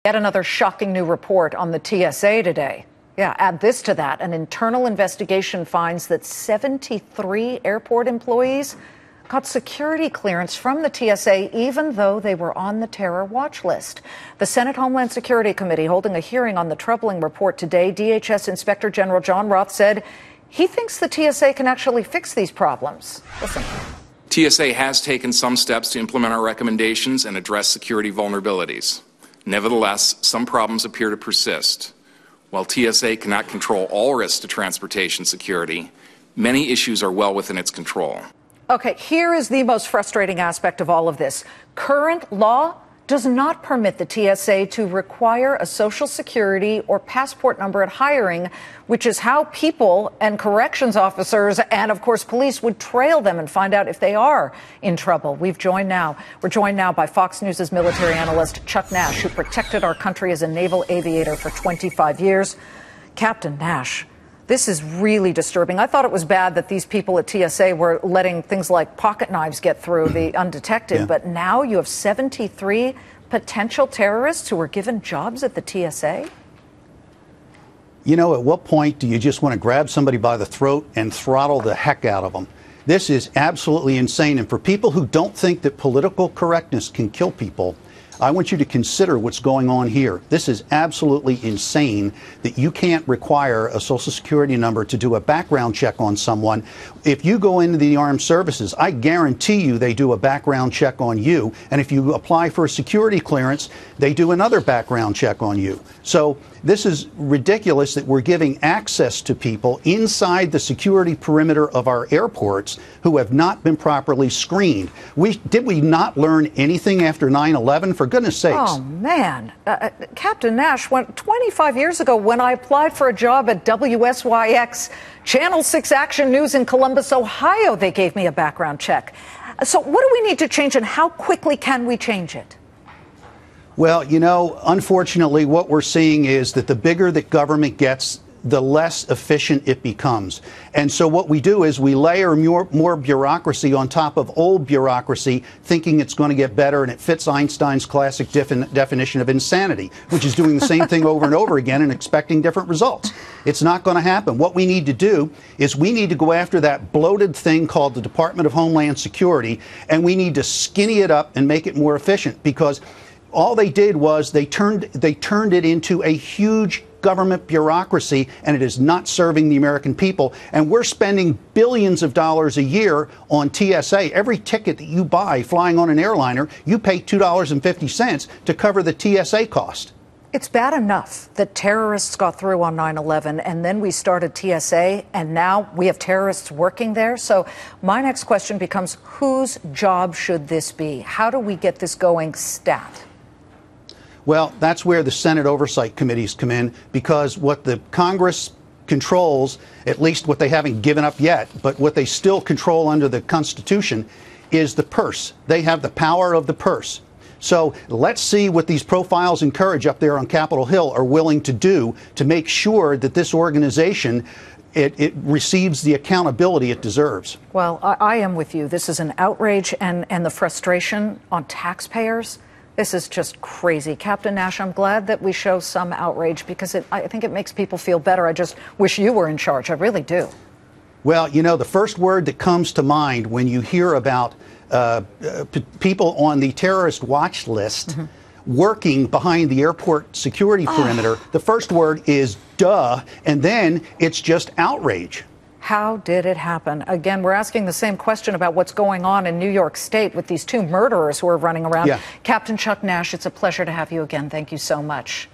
Yet another shocking new report on the TSA today. Yeah, add this to that. An internal investigation finds that 73 airport employees got security clearance from the TSA even though they were on the terror watch list. The Senate Homeland Security Committee holding a hearing on the troubling report today. DHS Inspector General John Roth said he thinks the TSA can actually fix these problems. Listen. TSA has taken some steps to implement our recommendations and address security vulnerabilities. Nevertheless, some problems appear to persist. While TSA cannot control all risks to transportation security, many issues are well within its control. Okay, here is the most frustrating aspect of all of this. Current law does not permit the TSA to require a social security or passport number at hiring, which is how people and corrections officers and, of course, police would trail them and find out if they are in trouble. We're joined now by Fox News' military analyst Chuck Nash, who protected our country as a naval aviator for 25 years. Captain Nash, this is really disturbing. I thought it was bad that these people at TSA were letting things like pocket knives get through the undetected, but now you have 73 potential terrorists who were given jobs at the TSA? You know, at what point do you just want to grab somebody by the throat and throttle the heck out of them? This is absolutely insane. And for people who don't think that political correctness can kill people, I want you to consider what's going on here. This is absolutely insane that you can't require a Social Security number to do a background check on someone. If you go into the armed services, I guarantee you they do a background check on you. And if you apply for a security clearance, they do another background check on you. So this is ridiculous that we're giving access to people inside the security perimeter of our airports who have not been properly screened. Did we not learn anything after 9/11? For goodness sakes. Oh, man. Captain Nash, 25 years ago when I applied for a job at WSYX, Channel 6 Action News in Columbus, Ohio, they gave me a background check. So what do we need to change and how quickly can we change it? Well, you know, unfortunately, what we're seeing is that the bigger that government gets, the less efficient it becomes. And so what we do is we layer more bureaucracy on top of old bureaucracy, thinking it's going to get better, and it fits Einstein's classic definition of insanity, which is doing the same thing over and over again and expecting different results. It's not going to happen. What we need to do is we need to go after that bloated thing called the Department of Homeland Security, and we need to skinny it up and make it more efficient, because all they did was they turned it into a huge government bureaucracy, and it is not serving the American people. And we're spending billions of dollars a year on TSA. Every ticket that you buy flying on an airliner, you pay $2.50 to cover the TSA cost. It's bad enough that terrorists got through on 9/11 and then we started TSA and now we have terrorists working there. So my next question becomes, whose job should this be? How do we get this going stat? Well, that's where the Senate oversight committees come in, because what the Congress controls, at least what they haven't given up yet, but what they still control under the Constitution, is the purse. They have the power of the purse. So let's see what these profiles in courage up there on Capitol Hill are willing to do to make sure that this organization it receives the accountability it deserves. Well, I am with you. This is an outrage, and the frustration on taxpayers. This is just crazy. Captain Nash, I'm glad that we show some outrage, because I think it makes people feel better. I just wish you were in charge. I really do. Well, you know, the first word that comes to mind when you hear about people on the terrorist watch list working behind the airport security perimeter, the first word is duh, and then it's just outrage. How did it happen? Again, we're asking the same question about what's going on in New York State with these two murderers who are running around. Yeah. Captain Chuck Nash, it's a pleasure to have you again. Thank you so much.